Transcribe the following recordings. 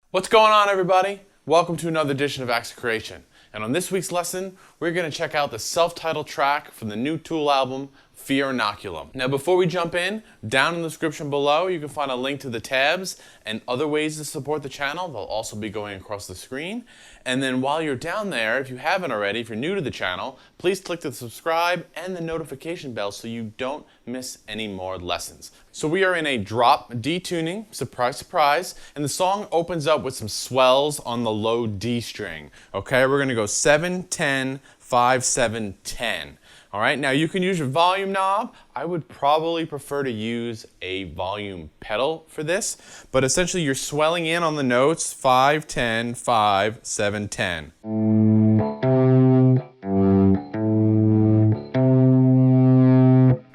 What's going on, everybody? Welcome to another edition of Acts of Creation. And on this week's lesson, we're going to check out the self-titled track from the new Tool album, Fear Inoculum. Now, before we jump in, down in the description below, you can find a link to the tabs and other ways to support the channel. They'll also be going across the screen. And then while you're down there, if you haven't already, if you're new to the channel, please click the subscribe and the notification bell so you don't miss any more lessons. So we are in a drop D tuning, surprise, surprise, and the song opens up with some swells on the low D string. Okay, we're going to go 7, 10, 5, 7, 10. All right, now you can use your volume knob. I would probably prefer to use a volume pedal for this, but essentially you're swelling in on the notes 5, 10, 5, 7, 10.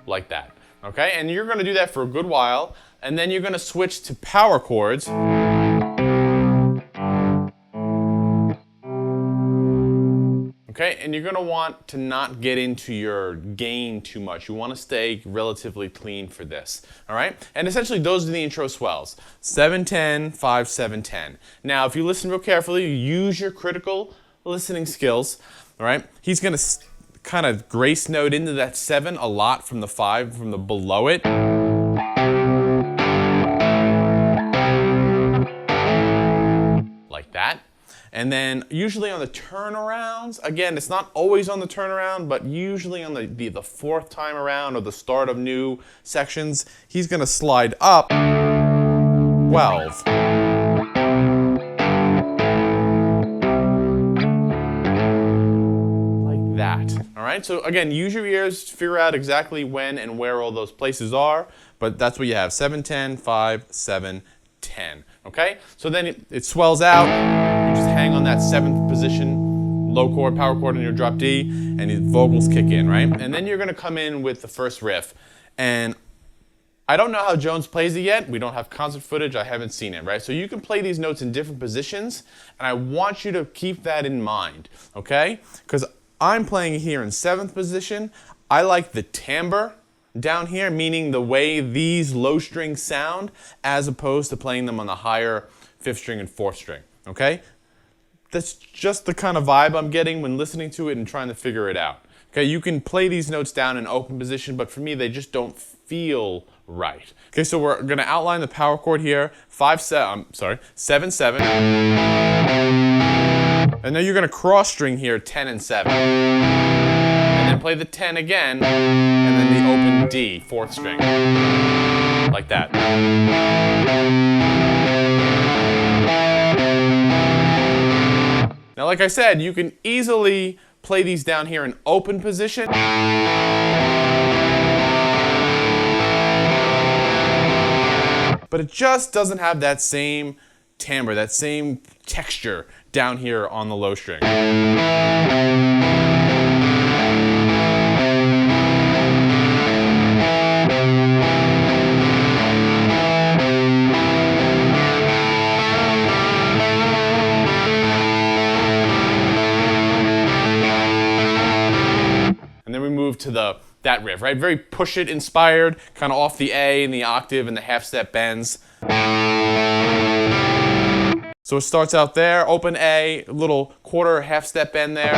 Like that, okay? And you're gonna do that for a good while, and then you're gonna switch to power chords. Okay, and you're gonna want to not get into your gain too much. You wanna stay relatively clean for this, all right? And essentially those are the intro swells. 7, 10, 5, 7, 10. Now, if you listen real carefully, you use your critical listening skills, all right? He's gonna kind of grace note into that 7 a lot from the 5, from the below it. Like that. And then usually on the turnarounds, again, it's not always on the turnaround, but usually on the fourth time around or the start of new sections, he's gonna slide up 12. Like that, all right? So again, use your ears to figure out exactly when and where all those places are, but that's what you have, 7, 10, 5, 7, 10, okay? So then it swells out, you just hang on that 7th position, low chord, power chord on your drop D, and the vocals kick in, right? And then you're gonna come in with the first riff. And I don't know how Jones plays it yet. We don't have concert footage, I haven't seen it, right? So you can play these notes in different positions, and I want you to keep that in mind, okay? Because I'm playing here in 7th position. I like the timbre down here, meaning the way these low strings sound, as opposed to playing them on the higher 5th string and 4th string, okay? That's just the kind of vibe I'm getting when listening to it and trying to figure it out. Okay, you can play these notes down in open position, but for me, they just don't feel right. Okay, so we're gonna outline the power chord here, 7, 7. And then you're gonna cross string here, 10 and 7. And then play the 10 again, and then the open D, 4th string. Like that. Now, like I said, you can easily play these down here in open position. But it just doesn't have that same timbre, that same texture down here on the low string. And then we move to that riff, right? Very push it inspired, kind of off the A and the octave and the half step bends. So it starts out there, open A, little quarter half step bend there.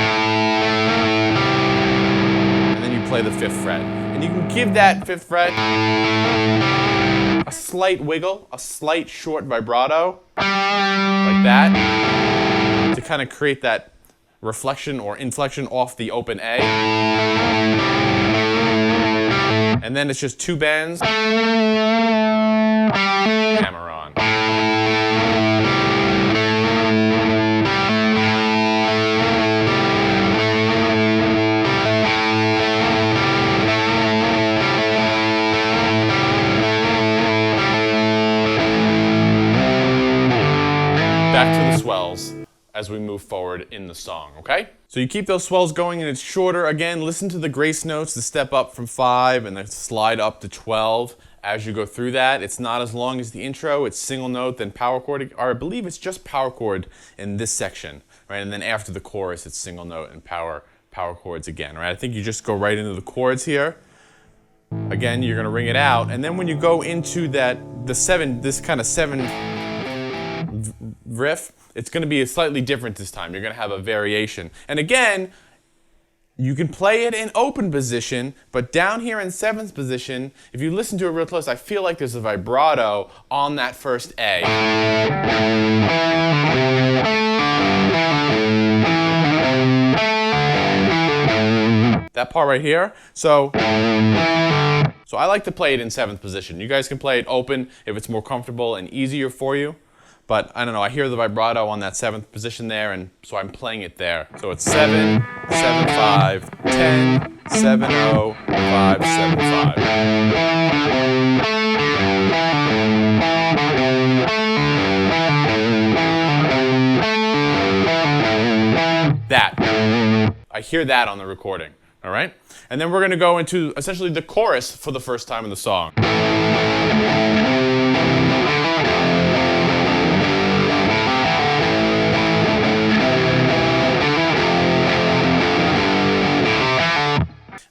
And then you play the 5th fret. And you can give that 5th fret a slight wiggle, a slight short vibrato, like that, to kind of create that reflection or inflection off the open A. And then it's just 2 bends, hammer on. Back to the swells as we move forward in the song, okay? So you keep those swells going and it's shorter. Again, listen to the grace notes, the step up from 5 and then slide up to 12 as you go through that. It's not as long as the intro, it's single note, then power chord, or I believe it's just power chord in this section, right? And then after the chorus, it's single note and power chords again, right? I think you just go right into the chords here. Again, you're gonna ring it out, and then when you go into this kind of 7 riff, it's going to be slightly different this time. You're going to have a variation. And again, you can play it in open position, but down here in 7th position, if you listen to it real close, I feel like there's a vibrato on that first A. That part right here. So I like to play it in 7th position. You guys can play it open if it's more comfortable and easier for you. But I don't know, I hear the vibrato on that 7th position there, and so I'm playing it there. So it's 7, 7, 5, 10, 7, 0, 5, 7, 5. That. I hear that on the recording. All right? And then we're going to go into essentially the chorus for the first time in the song.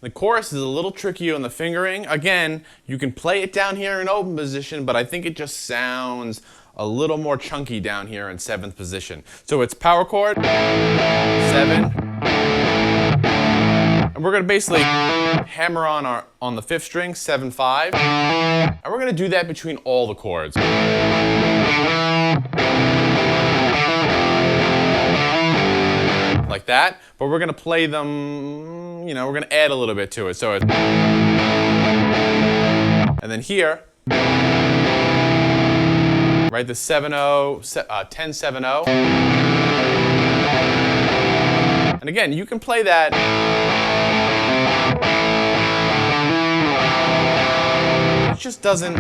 The chorus is a little tricky on the fingering. Again, you can play it down here in open position, but I think it just sounds a little more chunky down here in 7th position. So it's power chord, 7, and we're going to basically hammer on the 5th string, 7, 5, and we're going to do that between all the chords. Like that, but we're going to play them, you know, we're going to add a little bit to it. So it's, and then here, right, the 7-0, 10-7-0. And again, you can play that. It just doesn't.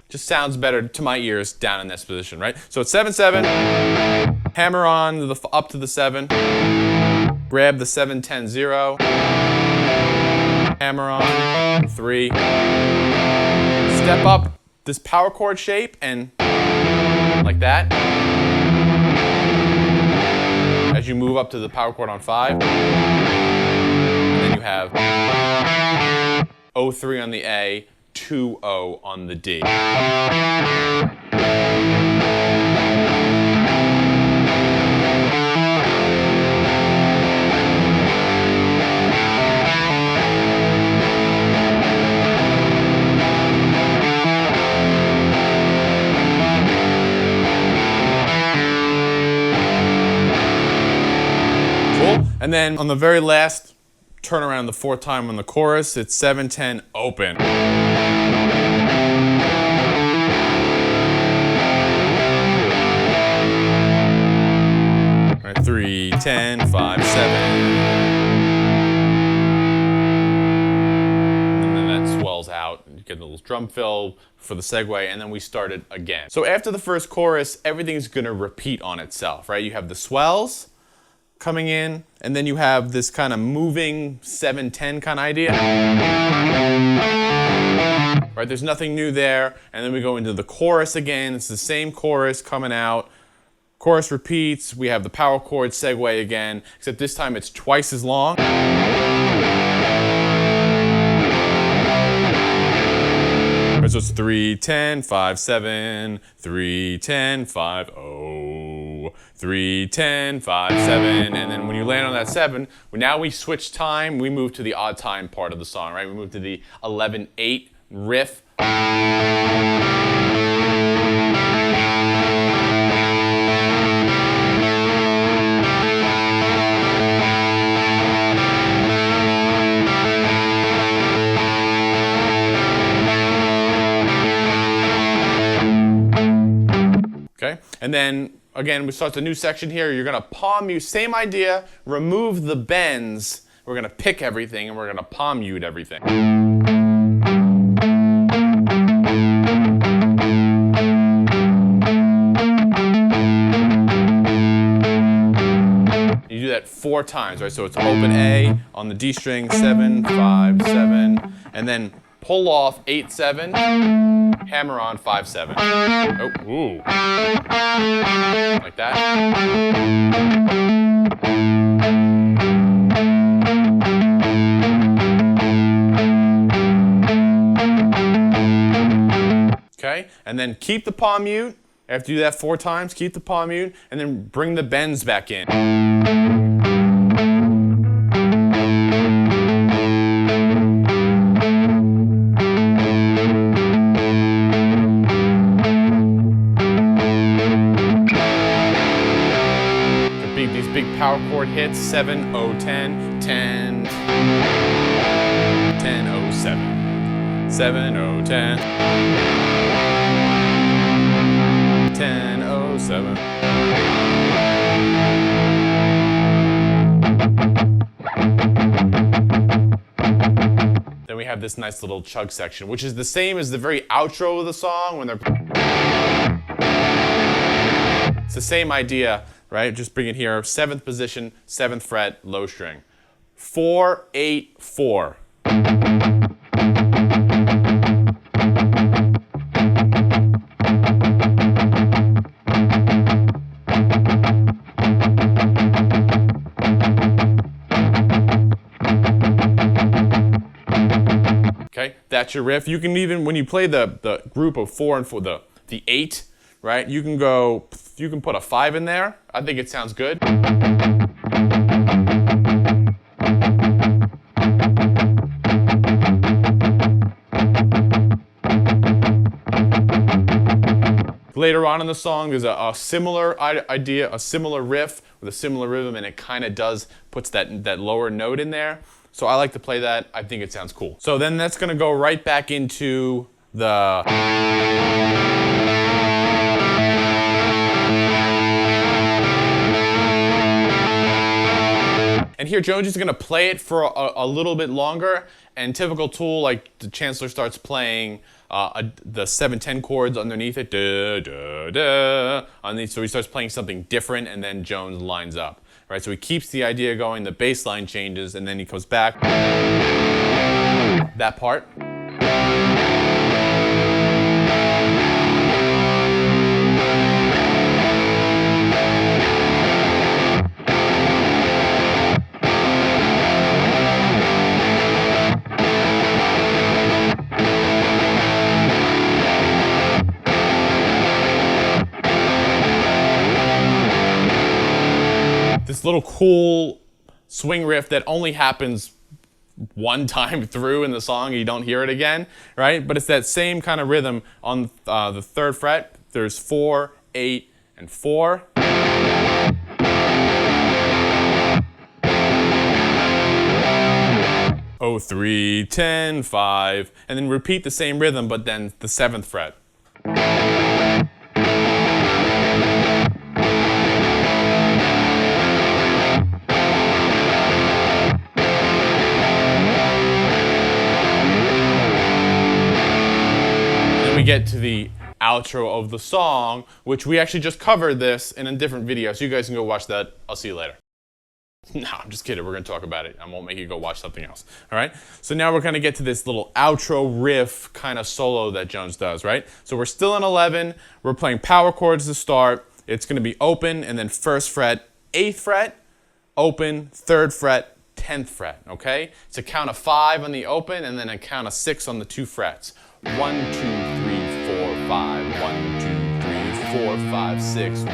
Just sounds better to my ears down in this position, right? So it's 7-7, hammer on up to the 7, grab the 7-10-0, hammer on, 3, step up this power chord shape and like that. As you move up to the power chord on 5, and then you have 0-3 on the A, 2-0 on the D. Cool. And then on the very last turn around the 4th time on the chorus, it's 7-10 open. All right, 3, 10, 5, 7. And then that swells out. You get a little drum fill for the segue, and then we start it again. So after the first chorus, everything's gonna repeat on itself, right? You have the swells coming in, and then you have this kind of moving 7-10 kind of idea. Right, there's nothing new there, and then we go into the chorus again. It's the same chorus coming out. Chorus repeats, we have the power chord segue again, except this time it's twice as long. So it's 3, 10, 5, 7, 3, 10, 5, 0, 3, 10, 5, 7, and then when you land on that 7, now we switch time, we move to the odd time part of the song, right? We move to the 11-8 riff. Okay, and then again, we start the new section here. You're gonna palm mute, same idea, remove the bends. We're gonna pick everything and we're gonna palm mute everything. You do that 4 times, right? So it's open A on the D string, 7, 5, 7, and then pull off 8, 7, hammer on 5, 7. Oh, ooh. Like that. okay? And then keep the palm mute. After you do that 4 times, keep the palm mute, and then bring the bends back in. These big power chord hits, 7, 0, 10, 10, 10, 0, 7, 7, 0, 10, 10, 0, 7. Then we have this nice little chug section, which is the same as the very outro of the song when they're... It's the same idea, right? Just bring it here, 7th position, 7th fret, low string. 4, 8, 4. Okay, that's your riff. You can even, when you play the group of 4 and 4, the 8, right? You can put a 5 in there. I think it sounds good. Later on in the song, there's a similar idea, a similar riff with a similar rhythm, and it kind of puts that lower note in there. So I like to play that. I think it sounds cool. So then that's going to go right back into the... And here Jones is going to play it for a little bit longer, and typical Tool, like the Chancellor starts playing the 7/10 chords underneath it, underneath, so he starts playing something different, and then Jones lines up, right? So he keeps the idea going, the bass line changes, and then he comes back, that part. This little cool swing riff that only happens one time through in the song, you don't hear it again, right? But it's that same kind of rhythm on the 3rd fret. There's 4, 8, and 4. Oh, 3, 10, 5, and then repeat the same rhythm, but then the 7th fret. We get to the outro of the song, which we actually just covered this in a different video, so you guys can go watch that. I'll see you later. No, I'm just kidding. We're going to talk about it. I won't make you go watch something else. All right? So now we're going to get to this little outro riff kind of solo that Jones does, right? So we're still in 11. We're playing power chords to start. It's going to be open, and then 1st fret, 8th fret, open, 3rd fret, 10th fret, okay? It's a count of 5 on the open, and then a count of 6 on the 2 frets. 1, 2, 3, 4, 5. 1, 2, 3, 4, 5, 6. 1, 2, 3,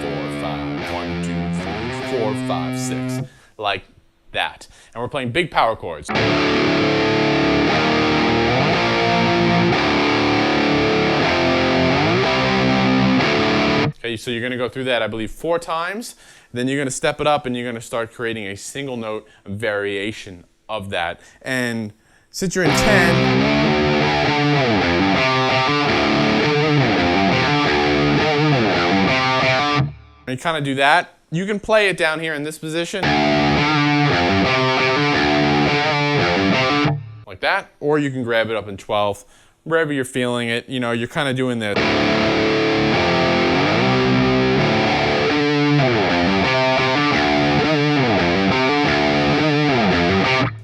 4, 5. 1, 2, 3, 4, 5, 6. Like that. And we're playing big power chords. Okay, so you're going to go through that, I believe, 4 times. Then you're going to step it up, and you're going to start creating a single note variation of that. And since you're in 10, you kind of do that. You can play it down here in this position, like that, or you can grab it up in 12th, wherever you're feeling it. You know, you're kind of doing this.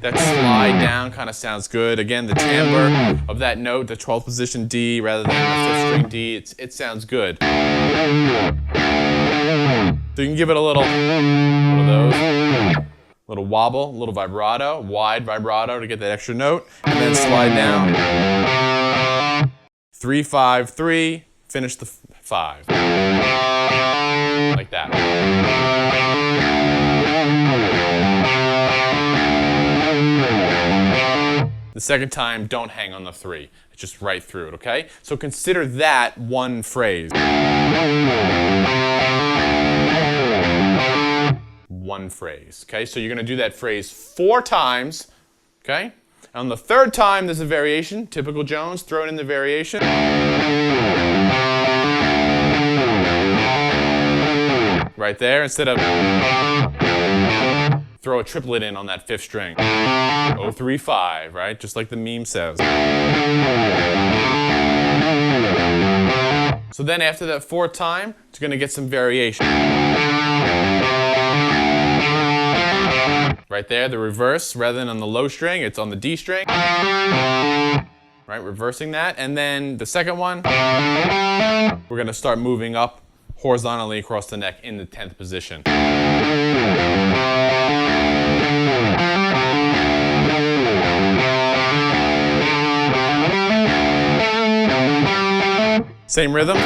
That slide down kind of sounds good. Again, the timbre of that note, the 12th position D rather than the 5th string D, it sounds good. So you can give it a little of those, little wobble, little vibrato, wide vibrato to get that extra note, and then slide down. 3, 3, 5, 3, finish the 5. Like that. The second time, don't hang on the 3. It's just right through it, okay? So consider that one phrase. One phrase, okay? So you're going to do that phrase 4 times, okay? And on the 3rd time, there's a variation. Typical Jones, throw it in the variation. Right there, instead of throw a triplet in on that 5th string. 0, 3, 5, right? Just like the meme says. So then after that 4th time, it's going to get some variation. Right there, the reverse, rather than on the low string, it's on the D string. Right, reversing that. And then the second one, we're going to start moving up horizontally across the neck in the 10th position. Same rhythm.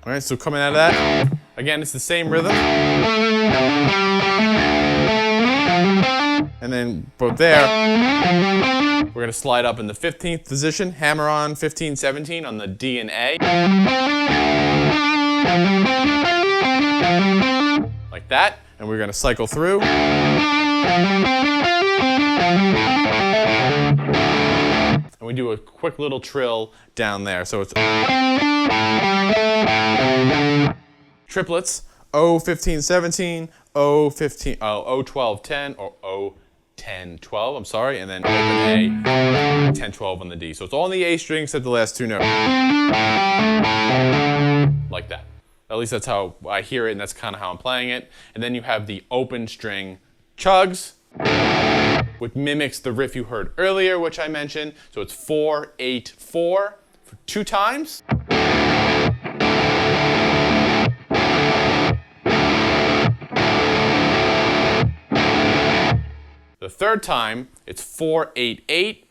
All right, so coming out of that, again, it's the same rhythm. And then both there, we're going to slide up in the 15th position, hammer on 15, 17 on the D and A. Like that, and we're going to cycle through. And we do a quick little trill down there. So it's triplets, O, 15, 17, O, 15, O, 12, 10, or O, 10, 12, I'm sorry, and then open A, 10, 12 on the D. So it's all on the A string except the last 2 notes. Like that. At least that's how I hear it, and that's kind of how I'm playing it. And then you have the open string chugs, which mimics the riff you heard earlier, which I mentioned. So it's 4, 8, 4 for 2 times. The 3rd time, it's 4, 8, 8.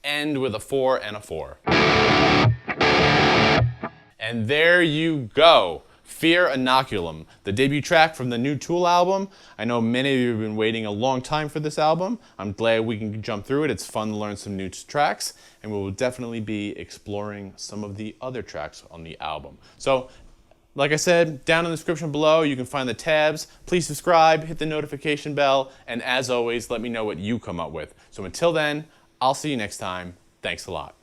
End with a 4 and a 4. And there you go. Fear Inoculum, the debut track from the new Tool album. I know many of you have been waiting a long time for this album. I'm glad we can jump through it. It's fun to learn some new tracks, and we will definitely be exploring some of the other tracks on the album. So, like I said, down in the description below, you can find the tabs. Please subscribe, hit the notification bell, and as always, let me know what you come up with. So until then, I'll see you next time. Thanks a lot.